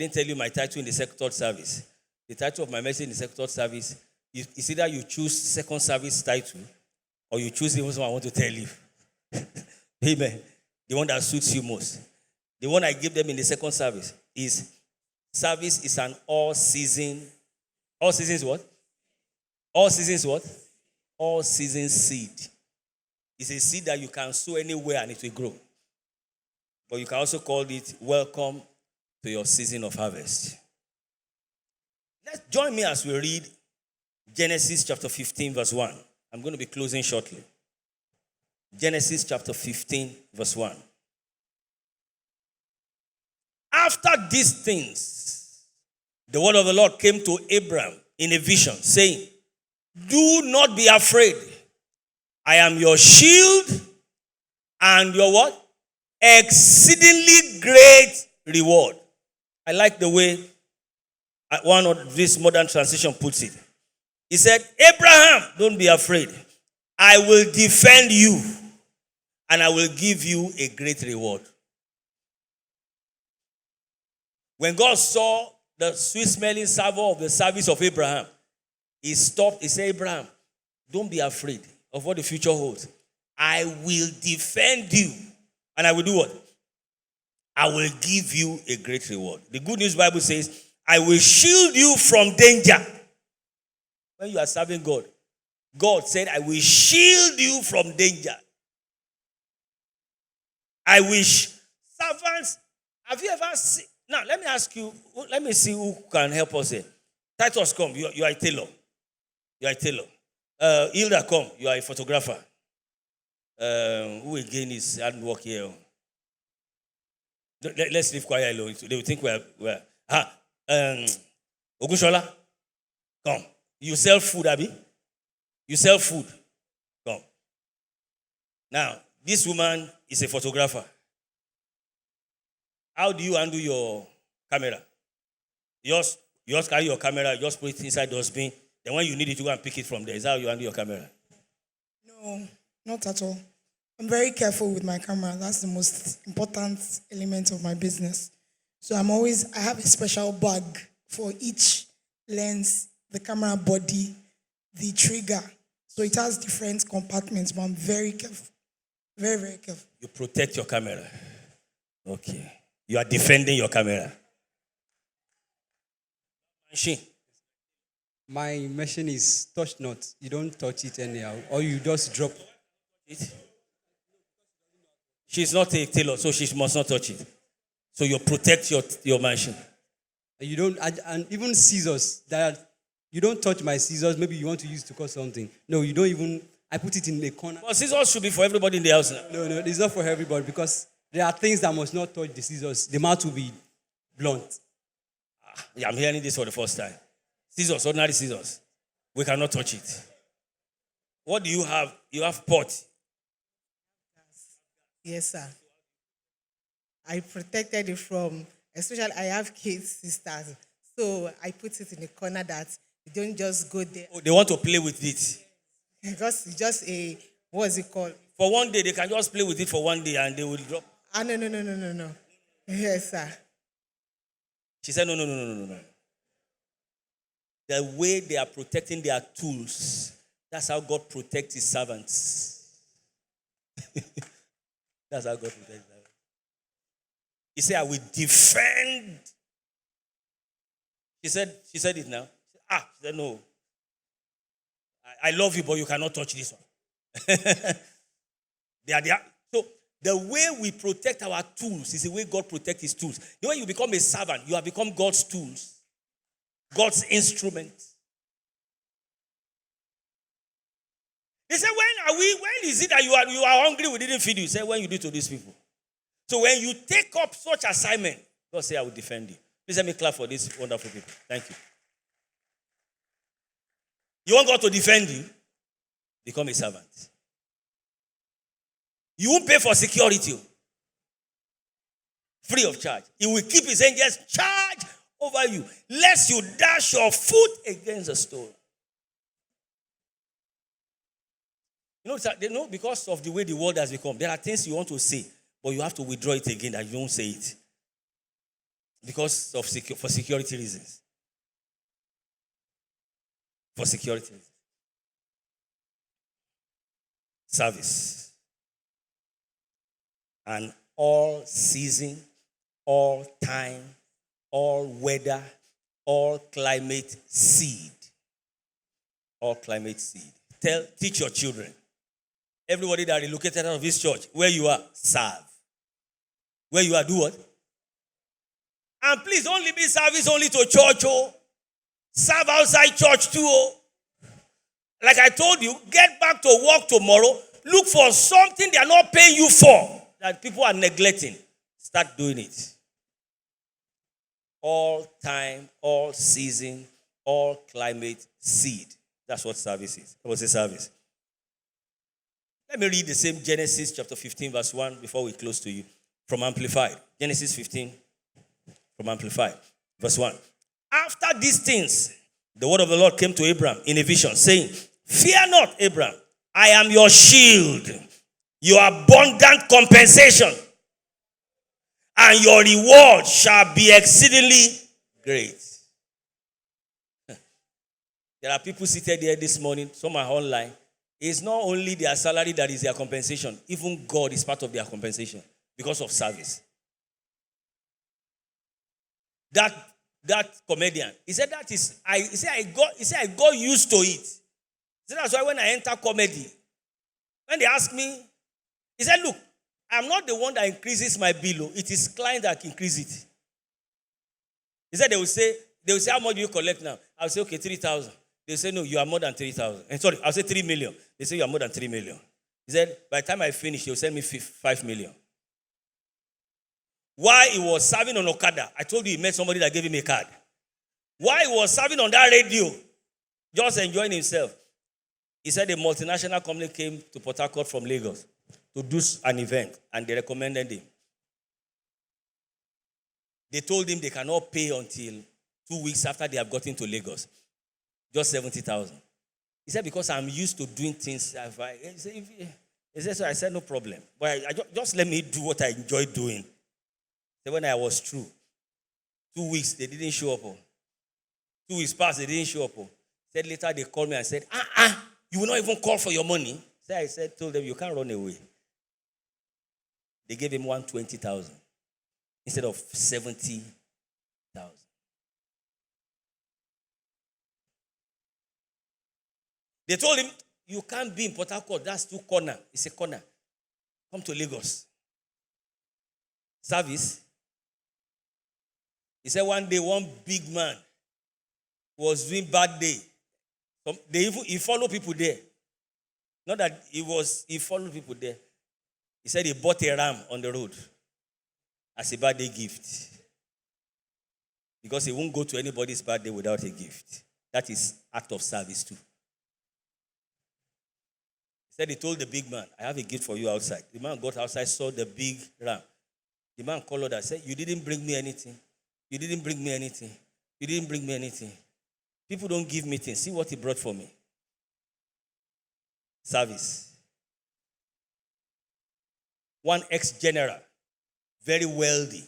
didn't tell you my title in the third service. The title of my message in the third service is either you choose second service title or you choose the one I want to tell you. Amen. The one that suits you most. The one I give them in the second service is an all-season. All seasons what? All seasons what? All season seed. It's a seed that you can sow anywhere and it will grow. But you can also call it welcome to your season of harvest. Let's join me as we read Genesis chapter 15 verse 1. I'm going to be closing shortly. Genesis chapter 15 verse 1. After these things, the word of the Lord came to Abraham in a vision, saying, do not be afraid. I am your shield and your what? Exceedingly great reward. I like the way one of this modern translation puts it. He said, Abraham, don't be afraid. I will defend you and I will give you a great reward. When God saw the sweet-smelling savor of the service of Abraham, he stopped. He said, Abraham, don't be afraid of what the future holds. I will defend you. And I will do what? I will give you a great reward. The Good News Bible says, I will shield you from danger. When you are serving God, God said, I will shield you from danger. I wish servants, have you ever seen? Now, let me ask you, let me see who can help us here. Titus, come. You are a tailor. You are a tailor. Hilda, come. You are a photographer. Who again is hard work here? Let's leave quiet alone. They will think we're Ogushola, come. You sell food, Abi? You sell food. Come. Now, this woman is a photographer. How do you handle your camera? You just carry your camera, you just put it inside the dustbin. Then when you need it, you go and pick it from there. Is that how you handle your camera? No, not at all. I'm very careful with my camera. That's the most important element of my business. So I have a special bag for each lens, the camera body, the trigger. So it has different compartments, but I'm very careful. Very, very careful. You protect your camera. Okay. You are defending your camera. Machine. My machine is touch not. You don't touch it anyhow, or you just drop it. She's not a tailor, so she must not touch it. So you protect your machine. You don't, and even scissors. You don't touch my scissors. Maybe you want to use to cut something. No, you don't even. I put it in the corner. Well, scissors should be for everybody in the house now. No, it's not for everybody because there are things that must not touch the scissors. The mouth will be blunt. Yeah, I'm hearing this for the first time. Scissors, ordinary scissors. We cannot touch it. What do you have? You have pot. Yes, sir. I protected it from, especially I have kids, sisters. So I put it in a corner that you don't just go there. Oh, they want to play with it. Because it's just a, what's it called? For one day, they can just play with it for one day and they will drop. No. Yes, sir. She said, no. The way they are protecting their tools, that's how God protects his servants. That's how God protects his servants. He said, I will defend. She said it now. She said, no. I love you, but you cannot touch this one. They are there. So the way we protect our tools is the way God protects his tools. The way you become a servant, you have become God's tools, God's instrument. They said, when is it that you are hungry, we didn't feed you? He said, when you do to these people. So when you take up such assignment, God say, I will defend you. Please let me clap for these wonderful people. Thank you. You want God to defend you? Become a servant. You won't pay for security. Free of charge. He will keep his angels charge over you, lest you dash your foot against a stone. You know, because of the way the world has become, there are things you want to say, but you have to withdraw it again that you don't say it. because of for security reasons. For security reasons. Service. And all season, all time, all weather, all climate seed. All climate seed. Teach your children. Everybody that relocated out of this church, where you are, serve. Where you are, do what? And please don't limit service only to church. Oh. Serve outside church too. Oh. Like I told you, get back to work tomorrow. Look for something they are not paying you for that people are neglecting. Start doing it. All time, all season, all climate seed. That's what service is. That was a service. Let me read the same Genesis chapter 15 verse 1 before we close to you. From Amplified. Genesis 15 from Amplified. Verse 1. After these things, the word of the Lord came to Abraham in a vision, saying, Fear not, Abraham. I am your shield, your abundant compensation, and your reward shall be exceedingly great. There are people seated here this morning, some are online. It's not only their salary that is their compensation, even God is part of their compensation because of service. That comedian, he said I got used to it. He said that's why when I enter comedy, when they ask me, he said, look, I'm not the one that increases my bill. It is client that increase it. He said they will say, how much do you collect now? I'll say, okay, 3,000. They say, no, you are more than 3,000. Sorry, I'll say 3 million. They say you are more than 3 million. He said, by the time I finish, they'll send me 5 million. While he was serving on Okada, I told you he met somebody that gave him a card. While he was serving on that radio, just enjoying himself, he said a multinational company came to Port Harcourt from Lagos to do an event, and they recommended him. They told him they cannot pay until 2 weeks after they have gotten to Lagos. Just 70,000. He said, because I'm used to doing things. He said, so I said, no problem. But just let me do what I enjoy doing. So when I was through, 2 weeks, they didn't show up. 2 weeks passed, they didn't show up. Said later, they called me and said, you will not even call for your money. So I told them, you can't run away. They gave him 120,000 instead of 70,000. They told him, you can't be in Port Harcourt. That's too corner. It's a corner. Come to Lagos. Service. He said one day, one big man was doing bad day. He followed people there. Not that he followed people there. He said he bought a ram on the road as a birthday gift. Because he won't go to anybody's birthday without a gift. That is act of service too. He said he told the big man, I have a gift for you outside. The man got outside, saw the big ram. The man called and said, you didn't bring me anything. You didn't bring me anything. You didn't bring me anything. People don't give me things. See what he brought for me. Service. One ex-general, very wealthy,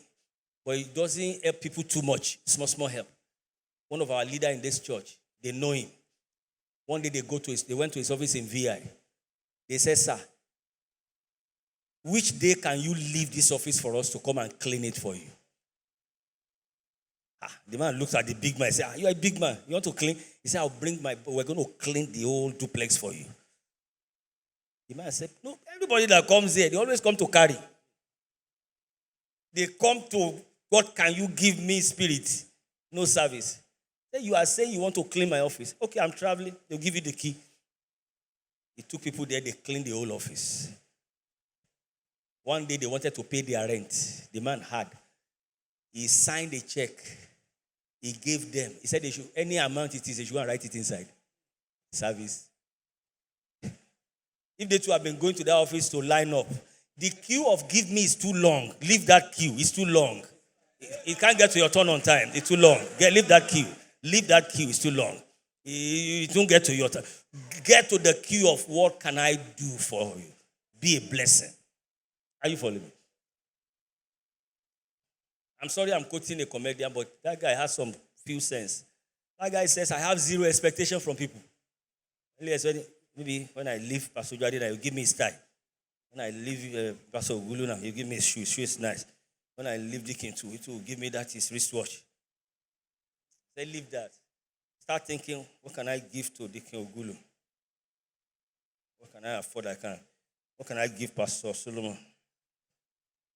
but he doesn't help people too much. Small help. One of our leaders in this church, they know him. One day they went to his office in VI. They said, sir, which day can you leave this office for us to come and clean it for you? The man looked at the big man and said, you're a big man. You want to clean? He said, we're going to clean the whole duplex for you. The man said, no, everybody that comes here, they always come to carry. They come to, what can you give me, spirit? No service. Then you are saying you want to clean my office. Okay, I'm traveling. They'll give you the key. He took people there, they cleaned the whole office. One day they wanted to pay their rent. The man had. He signed a check. He gave them. He said they should, any amount it is, they should go and write it inside. Service. If they two have been going to that office to line up, the queue of give me is too long. Leave that queue. It's too long. It can't get to your turn on time. It's too long. Leave that queue. Leave that queue. It's too long. You don't get to your turn. Get to the queue of what can I do for you. Be a blessing. Are you following me? I'm sorry I'm quoting a comedian, but that guy has some few sense. That guy says, I have zero expectation from people. Maybe when I leave Pastor Jordan, he will give me his tie. When I leave Pastor Guluna, he'll give me his shoe. His shoe is nice. When I leave Deacon too, it will give me that his wristwatch. Say, leave that. Start thinking, what can I give to Deacon Ogulu? What can I afford? What can I give Pastor Solomon?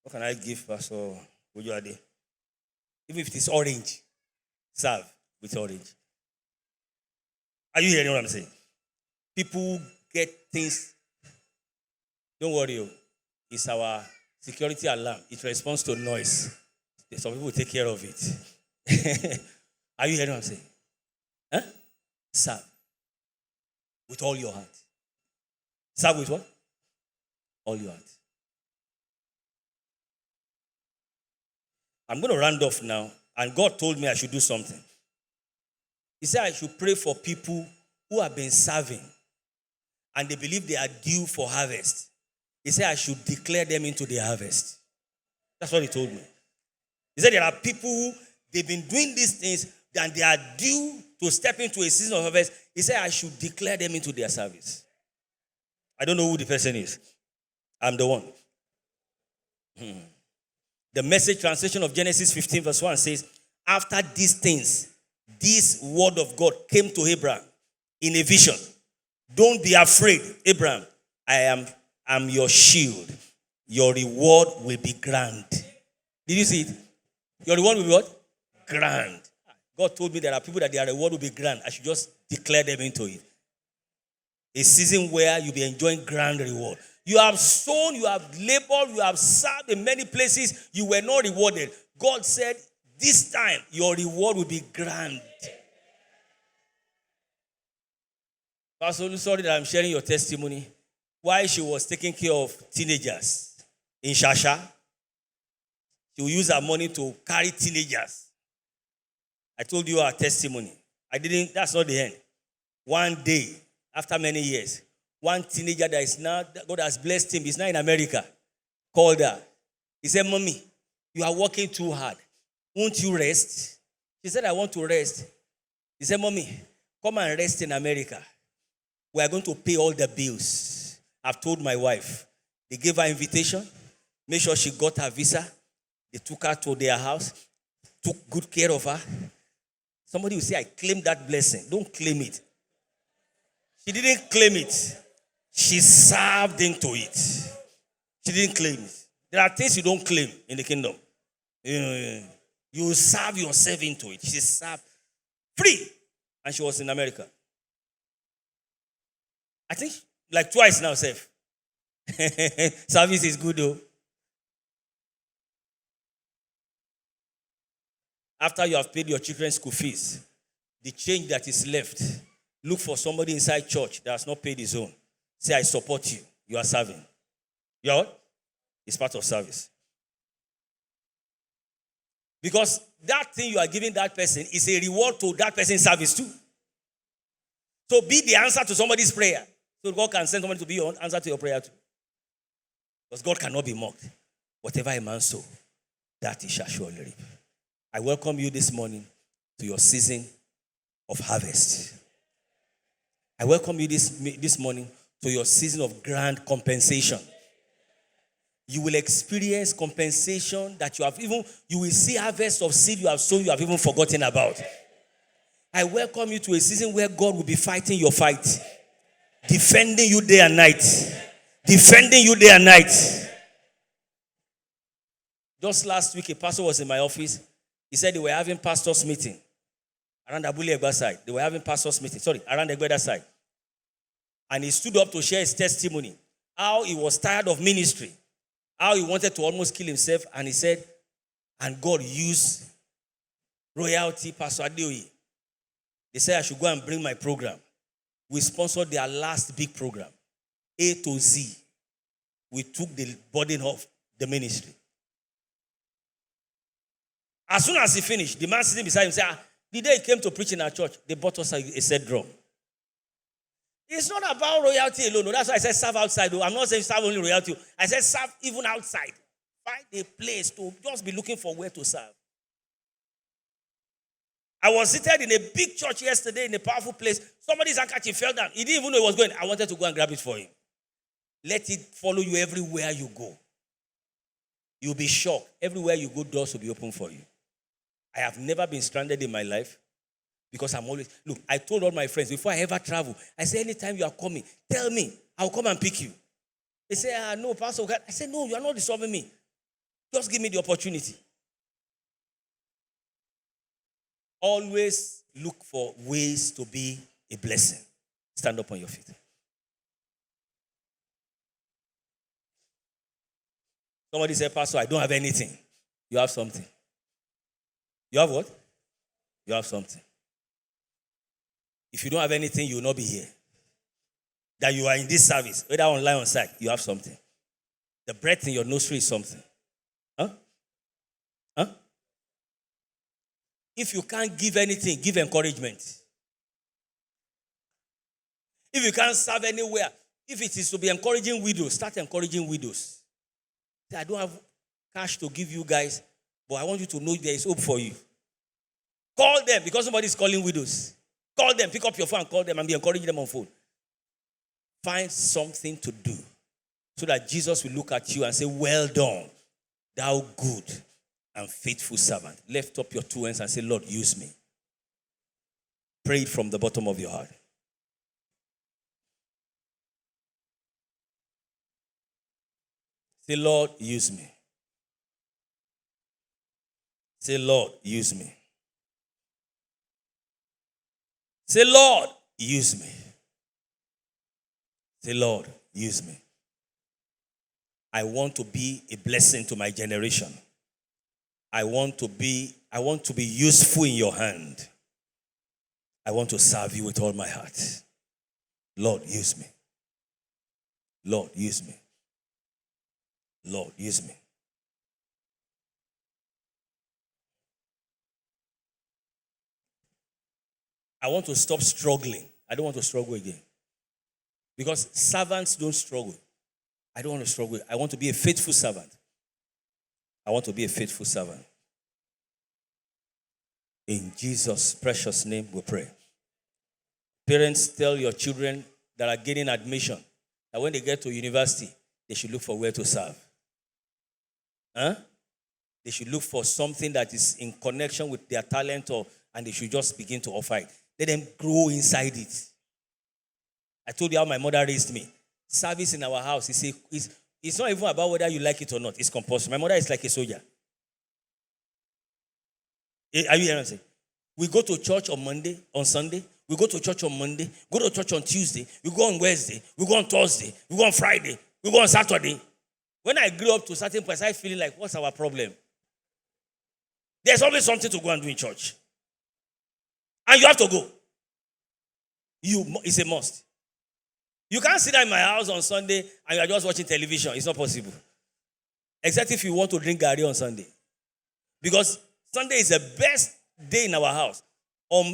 What can I give Pastor Ojoade? Even if it is orange, serve with orange. Are you hearing what I'm saying? People get things. Don't worry, it's our security alarm. It responds to noise. Some people take care of it. Are you hearing what I'm saying? Huh? Serve with all your heart. Serve with what? All your heart. I'm going to round off now. And God told me I should do something. He said I should pray for people who have been serving and they believe they are due for harvest. He said I should declare them into the harvest. That's what he told me. He said there are people who they've been doing these things and they are due to step into a season of harvest. He said I should declare them into their service. I don't know who the person is. I'm the one. The Message translation of Genesis 15 verse 1 says, after these things, this word of God came to Abraham in a vision. Don't be afraid, Abraham. I am your shield. Your reward will be grand. Did you see it? Your reward will be what? Grand. God told me there are people that their reward will be grand. I should just declare them into it. A season where you'll be enjoying grand reward. You have sown, you have labored, you have served in many places. You were not rewarded. God said, this time your reward will be grand. Pastor, sorry that I'm sharing your testimony. Why she was taking care of teenagers in Shasha. She will use her money to carry teenagers. I told you our testimony. That's not the end. One day, after many years, one teenager that is now, God has blessed him, he's now in America, called her. He said, Mommy, you are working too hard. Won't you rest? She said, I want to rest. He said, Mommy, come and rest in America. We are going to pay all the bills. I've told my wife. They gave her invitation. Make sure she got her visa. They took her to their house. Took good care of her. Somebody will say, I claim that blessing. Don't claim it. She didn't claim it. She served into it. She didn't claim it. There are things you don't claim in the kingdom. You serve yourself into it. She served free. And she was in America. I think like twice now, safe. Service is good though. After you have paid your children's school fees, the change that is left, look for somebody inside church that has not paid his own. Say, I support you. You are serving. You are what? It's part of service. Because that thing you are giving that person is a reward to that person's service too. So be the answer to somebody's prayer. So God can send somebody to be your answer to your prayer too. Because God cannot be mocked. Whatever a man sow, that he shall surely reap. I welcome you this morning to your season of harvest. I welcome you this morning to your season of grand compensation. You will experience compensation that you will see harvest of seed you have sown, you have even forgotten about. I welcome you to a season where God will be fighting your fight. Defending you day and night. Defending you day and night. Just last week, a pastor was in my office. He said they were having pastors' meeting around Abule Egba side. They were having pastors' meeting. Around Egbeda side. And he stood up to share his testimony. How he was tired of ministry. How he wanted to almost kill himself. And he said, and God used royalty, Pastor Adeoye. They said I should go and bring my program. We sponsored their last big program. A to Z. We took the burden of the ministry. As soon as he finished, the man sitting beside him said, the day he came to preach in our church, they bought us a set drum. It's not about royalty alone. No, that's why I said serve outside. I'm not saying serve only royalty. I said serve even outside. Find a place to just be looking for where to serve. I was seated in a big church yesterday in a powerful place. Somebody's handkerchief fell down. He didn't even know it was going. I wanted to go and grab it for him. Let it follow you everywhere you go. You'll be shocked. Everywhere you go, doors will be open for you. I have never been stranded in my life because I'm always, look, I told all my friends before I ever travel, I said, anytime you are coming, tell me, I'll come and pick you. They say, no, Pastor. I said, no, you are not disturbing me. Just give me the opportunity. Always look for ways to be a blessing. Stand up on your feet. Somebody said, Pastor, I don't have anything. You have something. You have what? You have something. If you don't have anything, you will not be here. That you are in this service, whether online or site, you have something. The breath in your nostril is something. Huh? Huh? If you can't give anything, give encouragement. If you can't serve anywhere, if it is to be encouraging widows, start encouraging widows. I don't have cash to give you guys, but I want you to know there is hope for you. Call them because somebody is calling widows. Call them, pick up your phone and call them and be encouraging them on phone. Find something to do so that Jesus will look at you and say, well done, thou good and faithful servant. Lift up your two hands and say, Lord, use me. Pray it from the bottom of your heart. Say, Lord, use me. Say, Lord, use me. Say, Lord, use me. Say, Lord, use me. I want to be a blessing to my generation. I want to be useful in your hand. I want to serve you with all my heart. Lord, use me. Lord, use me. Lord, use me. I want to stop struggling. I don't want to struggle again. Because servants don't struggle. I don't want to struggle. I want to be a faithful servant. I want to be a faithful servant. In Jesus' precious name we pray. Parents, tell your children that are getting admission that when they get to university, they should look for where to serve. They should look for something that is in connection with their talent, and they should just begin to offer it. Let them grow inside it. I told you how my mother raised me. Service in our house, it's not even about whether you like it or not. It's compulsory. My mother is like a soldier. Are you hearing me? We go to church on Sunday. We go to church on Monday. Go to church on Tuesday. We go on Wednesday. We go on Thursday. We go on Friday. We go on Saturday. When I grew up to a certain point, I feel like, what's our problem? There's always something to go and do in church. And you have to go. It's a must. You can't sit down in my house on Sunday and you are just watching television. It's not possible. Except if you want to drink garri on Sunday. Because Sunday is the best day in our house.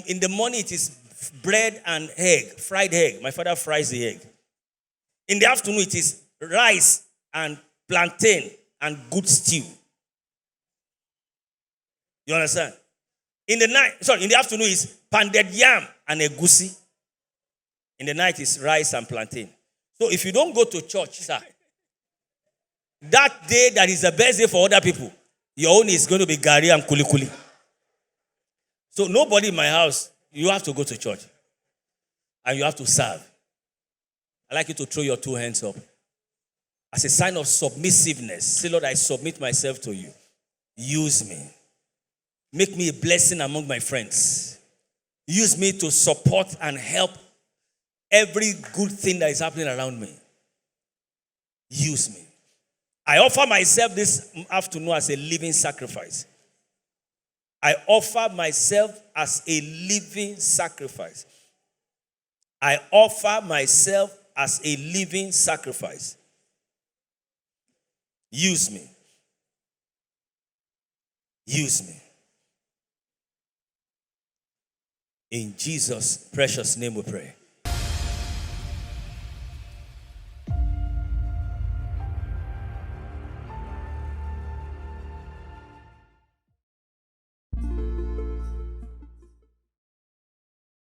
In the morning, it is bread and egg, fried egg. My father fries the egg. In the afternoon, it is rice and plantain and good stew. You understand? In the afternoon is pounded yam and egusi. In the night is rice and plantain. So if you don't go to church, sir, that day that is the best day for other people, your own is going to be garri and kuli kuli. So nobody in my house, you have to go to church. And you have to serve. I'd like you to throw your two hands up. As a sign of submissiveness, say, Lord, I submit myself to you. Use me. Make me a blessing among my friends. Use me to support and help every good thing that is happening around me. Use me. I offer myself this afternoon as a living sacrifice. I offer myself as a living sacrifice. I offer myself as a living sacrifice. Use me. Use me. In Jesus' precious name we pray.